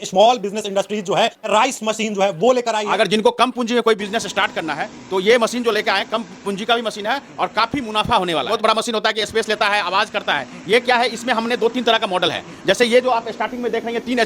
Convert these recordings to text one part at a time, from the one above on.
Small business industries जो है rice machine जो है वो लेकर आई है। अगर जिनको कम पूंजी में कोई बिजनेस स्टार्ट करना है तो ये मशीन जो लेकर आए, कम पूंजी का भी मशीन है और काफी मुनाफा होने वाला है। बहुत बड़ा मशीन होता है कि स्पेस लेता है, आवाज करता है। ये क्या है, इसमें हमने 2-3 तरह का मॉडल है। जैसे ये जो आप स्टार्टिंग में देख रहे हैं 3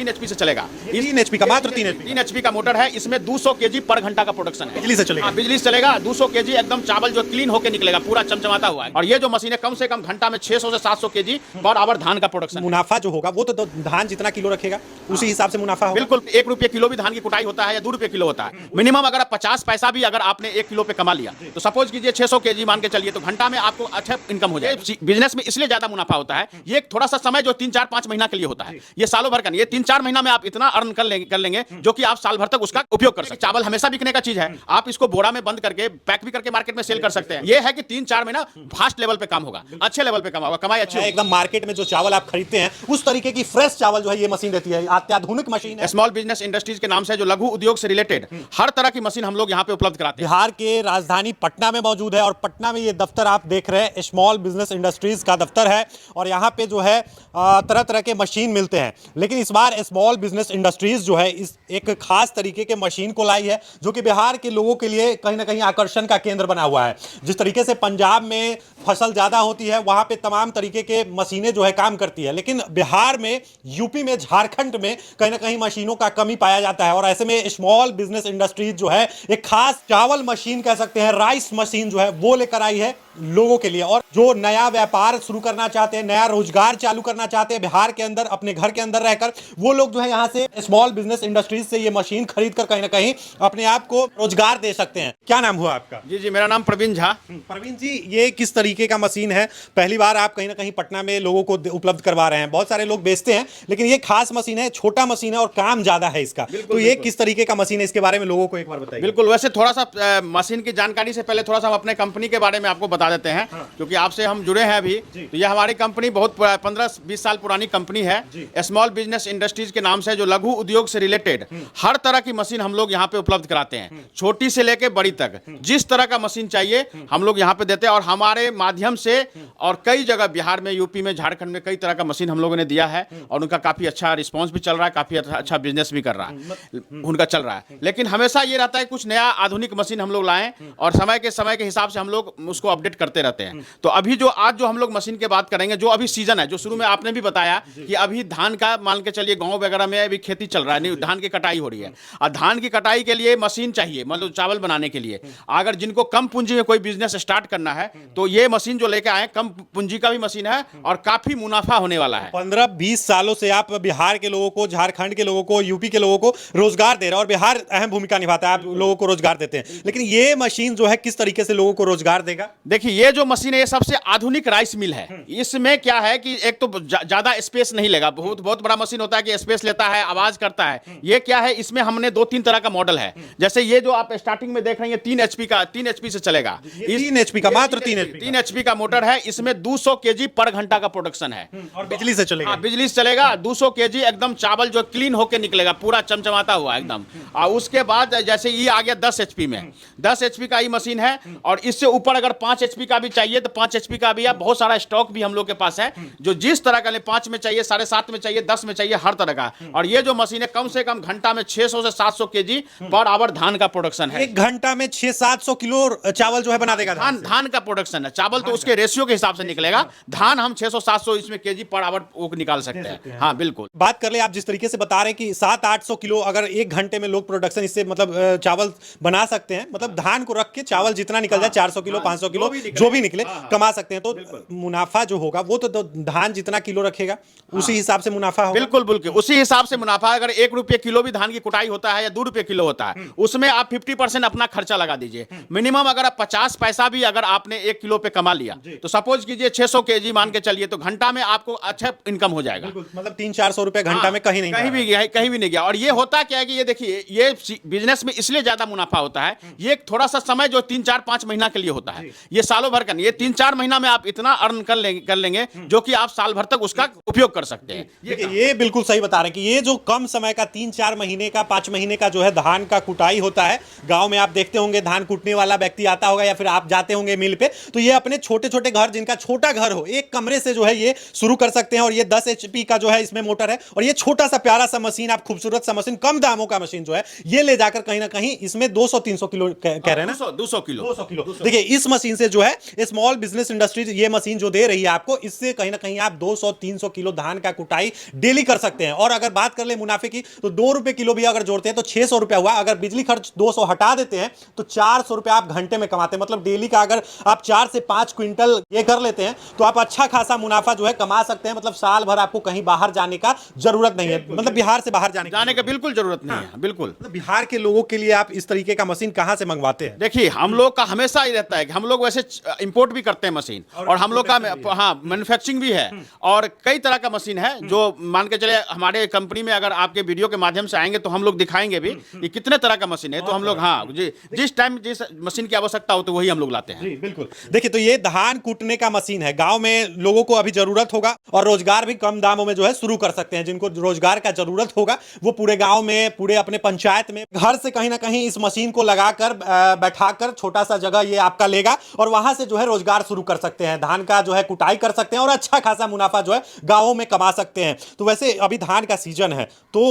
एचपी से चलेगा। 3 एचपी का, मात्र 3 एचपी का मोटर है। इसमें 200 केजी पर घंटा का प्रोडक्शन है। बिजली से चलेगा। बिजली से चलेगा। 200 केजी एकदम चावल जो क्लीन होकर निकलेगा, पूरा चमचमाता हुआ है। और ये जो मशीन है कम से कम घंटा में 600 से 700 केजी पर आवर धान का प्रोडक्शन। मुनाफा जो होगा वो तो धान जितना किलो रखेगा उसी हिसाब से मुनाफा होगा। बिल्कुल, 1 रुपये किलो भी धान की कुटाई होता है या 2 रुपये किलो होता है। मिनिमम अगर 50 पैसा भी अगर आपने 1 किलो पे कमा लिया तो सपोज कीजिए 600 केजी मान के चलिए, तो घंटा में आपको अच्छा इनकम हो जाए। बिजनेस में इसलिए ज्यादा मुनाफा होता है, ये थोड़ा सा समय जो 3-4-5 महीना के लिए होता है, ये सालों भर का नहीं। ये 3-4 महीना में आप इतना अर्न कर लेंगे जो कि आप साल भर तक उसका उपयोग कर सकते हैं। चावल हमेशा बिकने का चीज है, आप इसको बोरा में बंद करके पैक भी करके मार्केट में सेल कर सकते हैं। ये है कि 3-4 महीना फास्ट लेवल पे काम होगा, अच्छे लेवल पे काम होगा, कमाई अच्छी होगी। एकदम मार्केट में जो चावल आप खरीदते हैं उस तरीके की फ्रेश चावल जो है ये मशीन देती है। अत्याधुनिक मशीन है। स्मॉल बिजनेस इंडस्ट्रीज के नाम से जो लघु उद्योग से रिलेटेड हर तरह की मशीन हम लोग यहाँ पे उपलब्ध कराते हैं। बिहार के राजधानी पटना में मौजूद है और पटना में ये दफ्तर आप देख रहे हैं स्मॉल बिजनेस इंडस्ट्रीज का दफ्तर है और यहाँ पे जो है तरह तरह के मशीन मिलते हैं। लेकिन इस बार स्मॉल बिजनेस इंडस्ट्रीज जो है इस एक खास तरीके के मशीन को लाई है जो कि बिहार के लोगों के लिए कहीं ना कहीं आकर्षण का केंद्र बना हुआ है। जिस तरीके से पंजाब में फसल ज़्यादा होती है वहाँ पे तमाम तरीके के मशीनें जो है काम करती है, लेकिन बिहार में, यूपी में, झारखंड में कहीं ना कहीं मशीनों का कमी पाया जाता है। और ऐसे में स्मॉल बिजनेस इंडस्ट्रीज जो है एक खास चावल मशीन कह सकते हैं, राइस मशीन जो है वो लेकर आई है लोगों के लिए। और जो नया व्यापार शुरू करना चाहते हैं, नया रोजगार चालू करना चाहते हैं बिहार के अंदर, अपने घर के अंदर रहकर, वो लोग जो है यहाँ से स्मॉल बिजनेस इंडस्ट्रीज से ये मशीन खरीद कर कहीं ना कहीं अपने आप को रोजगार दे सकते हैं। क्या नाम हुआ आपका? जी, मेरा नाम प्रवीण झा। प्रवीण जी, ये किस तरीके का मशीन है? पहली बार आप कहीं ना कहीं पटना में लोगों को उपलब्ध करवा रहे हैं। बहुत सारे लोग बेचते हैं लेकिन ये खास मशीन है, छोटा मशीन है और काम ज्यादा है इसका। तो ये किस तरीके का मशीन है, इसके बारे में लोगों को एक बार बताइए। बिल्कुल, वैसे थोड़ा सा मशीन की जानकारी से पहले थोड़ा सा हम अपने कंपनी के बारे में आपको बता देते हैं। क्योंकि आपसे हम जुड़े हैं अभी, तो ये हमारी कंपनी बहुत 15-20 साल पुरानी कंपनी है। स्मॉल बिजनेस इंडस्ट्रीज के नाम से जो लघु उद्योग से रिलेटेड हर तरह की मशीन हम लोग यहाँ पे उपलब्ध कराते हैं, छोटी से लेके बड़ी तक। जिस तरह का मशीन चाहिए हम लोग यहाँ पे देते हैं और हमारे माध्यम से और कई जगह बिहार में, यूपी में, झारखंड में कई तरह का मशीन हम लोगों ने दिया है और उनका काफी अच्छा रिस्पॉन्स भी चल रहा है, काफी अच्छा बिजनेस भी कर रहा है, उनका चल रहा है। लेकिन हमेशा ये रहता है कुछ नया आधुनिक मशीन हम लोग लाएं और समय के हिसाब से हम लोग उसको अपडेट करते रहते हैं। तो अभी जो आज जो हम लोग मशीन की बात करेंगे, जो अभी सीजन है, जो शुरू में आपने भी बताया कि अभी धान का मान के चलिए गांव वगैरह में अभी खेती चल रहा है, धान की कटाई हो रही है और धान की कटाई के लिए मशीन चाहिए, मतलब चावल बनाने के लिए। अगर जिनको कम पूंजी में कोई बिजनेस स्टार्ट करना है तो ये मशीन जो लेके आए, कम पूंजी का भी मशीन है और काफी मुनाफा होने वाला है। 15-20 सालों से आप बिहार के लोगों को, झारखंड के लोगों को, यूपी के लोगों को रोजगार दे रहे हैं और बिहार अहम भूमिका निभाता है, आप लोगों को रोजगार देते हैं। लेकिन ये मशीन जो है किस तरीके से लोगों को रोजगार देगा? देखिए, ये जो मशीन है ये सबसे आधुनिक राइस मिल है। इसमें क्या है कि एक तो ज्यादा स्पेस नहीं लेगा, बहुत बड़ा मशीन होता है कि स्पेस लेता है, आवाज करता है। ये क्या है, इसमें हमने 2-3 तरह का मॉडल है। जैसे ये जो आप स्टार्टिंग में देख रहे हैं 3 एचपी से चलेगा। 3 एचपी का, मात्र 3 एचपी का मोटर है। इसमें 200 केजी पर घंटा का प्रोडक्शन है और बिजली से चलेगा। बिजली से चलेगा। 200 केजी एकदम चावल जो क्लीन होकर निकलेगा, पूरा चमचमाता हुआ एकदम। और उसके बाद जैसे ये आ गया 10 एचपी में, 10 एचपी का ये मशीन है और इससे ऊपर अगर 5 एचपी का भी चाहिए तो 5 एचपी का भी है। बहुत सारा स्टॉक भी हम लोग के पास है, जो जिस तरह का ले, 5 में चाहिए, 7.5 में चाहिए, 10 में चाहिए, हर तरह का। और ये जो मशीन है कम से कम घंटा में 600 से 700 केजी पर आवर धान का प्रोडक्शन है। एक घंटा में 600-700 किलो चावल जो है बना देगा। धान का प्रोडक्शन है। चावल तो उसके रेशियो के हिसाब से निकलेगा, धान हम 600-700 इसमें केजी पर आवर वो निकाल सकते हैं। हाँ बिल्कुल। बात कर ले, आप जिस तरीके से बता रहे हैं कि 700-800 किलो अगर एक घंटे में लोग प्रोडक्शन इससे मतलब चावल बना सकते हैं, मतलब धान को रख के चावल जितना निकल जाए, 400 किलो, 500 किलो जो भी निकले, कमा सकते हैं। तो मुनाफा जो होगा वो तो धान जितना किलो रखेगा उसी हिसाब से मुनाफा होगा। बिल्कुल बिल्कुल, उसी हिसाब से मुनाफा। अगर 1 रुपये किलो भी धान की कुटाई होता है या 2 रुपये किलो होता है, उसमें आप 50% अपना खर्चा लगा दीजिए। मिनिमम अगर आप 50 पैसा भी अगर आपने 1 किलो पे कमा लिया तो सपोज कीजिए 600 केजी मान के चलिए, तो घंटा में आपको अच्छा इनकम हो जाएगा। मतलब 300-400 रुपए घंटा में कहीं भी नहीं गया। और ये होता क्या है कि ये देखिए, ये बिजनेस में इसलिए ज्यादा मुनाफा होता है, ये थोड़ा सा समय जो 3-4-5 महीना के लिए होता है, ये सालों भर का नहीं। ये 3-4 महीना में आप इतना अर्न कर लेंगे जो कि आप साल भर तक उसका उपयोग कर सकते हैं। ये बिल्कुल सही बता रहे हैं कि ये जो कम समय का 3-4 महीने का, 5 महीने का जो है धान का कुटाई होता है, गांव में आप देखते होंगे धान कूटने वाला व्यक्ति आता होगा या फिर आप जाते होंगे मिल पे, तो ये अपने छोटे छोटे घर, जिनका छोटा घर हो, एक कमरे से जो है ये शुरू कर सकते हैं। और ये 10 एचपी का जो है इसमें मोटर है और ये छोटा छोटा सा प्यारा सा मशीन, आप खूबसूरत सा मशीन, कम दामों का मशीन जो है ये ले जाकर कहीं ना कहीं इसमें 200-300 किलो कह रहे हैं ना, 200 किलो 200 किलो। देखिए इस मशीन से जो है स्मॉल बिजनेस इंडस्ट्रीज ये मशीन जो दे रही है आपको, इससे कहीं ना कहीं आप 200-300 किलो धान का कुटाई डेली कर सकते हैं। और अगर बात कर ले मुनाफे की तो 2 रुपए किलो भी अगर जोड़ते हैं तो 600 रुपया हुआ। अगर बिजली खर्च 200 हटा देते हैं तो 400 रुपया आप घंटे में कमाते हैं। मतलब डेली का अगर आप 4 से 5 क्विंटल ये कर लेते हैं तो आप अच्छा खासा मुनाफा जो है कमा सकते हैं। मतलब साल भर आपको कहीं बाहर जाने का जरूरत नहीं है, मतलब बिहार से बाहर जाने का बिल्कुल जरूरत नहीं है। बिल्कुल मतलब बिहार के लोगों के लिए आप इस तरीके का मशीन कहां से मंगवाते हैं? देखिए हम लोग का हमेशा ही रहता है कि हम लोग वैसे इंपोर्ट भी करते हैं मशीन, और हम लोग का हाँ मैन्युफैक्चरिंग भी है, और कई तरह का मशीन है जो मान के चले हमारे कंपनी में अगर आपके वीडियो के माध्यम से आएंगे तो हम लोग दिखाएंगे भी कि कितने तरह का मशीन है। तो हम लोग हाँ जिस टाइम जिस मशीन की आवश्यकता हो तो वही हम लोग लाते हैं। जी बिल्कुल। देखिए तो ये धान कूटने का मशीन है, गांव में लोगों को अभी जरूरत होगा और रोजगार भी कम दामों में जो है शुरू कर सकते हैं। जिनको रोजगार का जरूरत होगा वो पूरे गांव में, पूरे अपने पंचायत में घर से कहीं ना कहीं इस मशीन को लगाकर बैठाकर छोटा सा जगह ये आपका लेगा और वहां से जो है रोजगार शुरू कर सकते हैं। धान का जो है कुटाई कर सकते हैं और अच्छा खासा मुनाफा जो है गांवों में कमा सकते हैं। तो वैसे अभी धान का सीजन है तो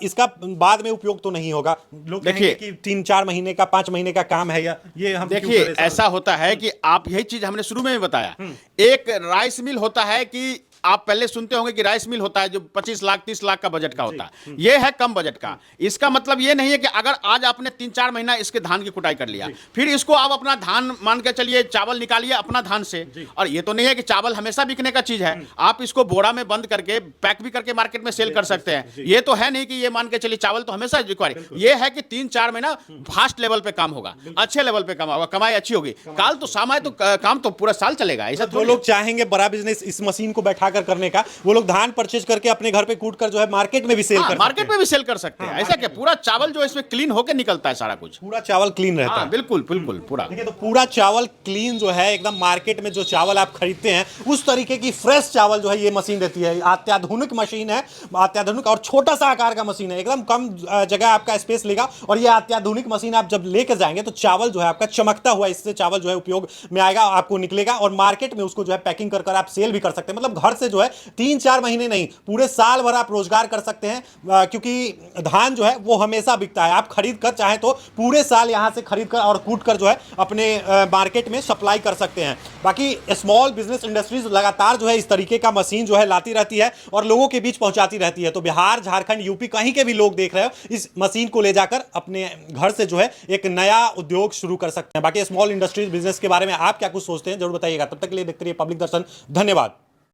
इसका बाद में उपयोग तो नहीं होगा। लोग देखिए कि 3-4 महीने का 5 महीने का काम है या ये हम देखिए ऐसा होता है कि आप यही चीज हमने शुरू में भी बताया, एक राइस मिल होता है कि आप पहले सुनते होंगे कि राइस मिल होता है जो 25 लाख 30 लाख का बजट का होता है, ये है कम बजट का। इसका मतलब ये नहीं है कि अगर आज आपने 3-4 महीना इसके धान की कुटाई कर लिया, फिर इसको आप अपना धान मान के चलिए चावल निकालिए अपना धान से, और ये तो नहीं है कि चावल हमेशा बिकने का चीज है। आप इसको बोरा में बंद करके पैक भी करके मार्केट में सेल कर सकते हैं। ये तो है नहीं कि ये मान के चलिए चावल तो हमेशा रिक्वायर, ये है कि 3-4 महीना फास्ट लेवल पे काम होगा, अच्छे लेवल पे काम होगा, कमाई अच्छी होगी, काल तो सामाय तो काम तो पूरा साल चलेगा। ऐसा जो लोग चाहेंगे बड़ा बिजनेस इस मशीन को बैठाकर करने का, वो लोग धान परचेज करके अपने घर पे कूट कर जो है मार्केट में भी सेल कर मार्केट में भी सेल कर सकते हैं। ऐसा क्या पूरा चावल जो इसमें क्लीन होकर निकलता है, सारा कुछ पूरा चावल क्लीन रहता है। बिल्कुल बिल्कुल पूरा। देखिए तो पूरा चावल क्लीन जो है एकदम, मार्केट में जो चावल आप खरीदते हैं उस तरीके की फ्रेश चावल जो है ये मशीन देती है। अत्याधुनिक मशीन है, अत्याधुनिक और छोटा सा आकार का मशीन है, एकदम कम जगह आपका स्पेस लेगा। और ये अत्याधुनिक मशीन आप जब लेकर जाएंगे तो चावल जो है आपका चमकता हुआ, इससे चावल जो है उपयोग में आएगा, आपको निकलेगा और मार्केट में उसको जो है पैकिंग कर आप सेल भी कर सकते हैं। मतलब घर से जो है 3-4 महीने नहीं, पूरे साल भर आप रोजगार कर सकते हैं, क्योंकि धान जो है वो हमेशा बिकता है। आप खरीद कर चाहे तो पूरे साल यहां से खरीद कर और कूट कर जो है अपने मार्केट में सप्लाई कर सकते हैं। बाकी स्मॉल बिजनेस इंडस्ट्रीज लगातार जो है इस तरीके का मशीन जो है लाती रहती है और लोगों के बीच पहुंचाती रहती है। तो बिहार, झारखंड, यूपी कहीं के भी लोग देख रहे हो, इस मशीन को ले जाकर अपने घर से जो है एक नया उद्योग शुरू कर सकते हैं। बाकी स्मॉल इंडस्ट्रीज बिजनेस के बारे में आप क्या कुछ सोचते हैं जरूर बताइएगा। तब तक के लिए देखते रहिए पब्लिक दर्शन। धन्यवाद।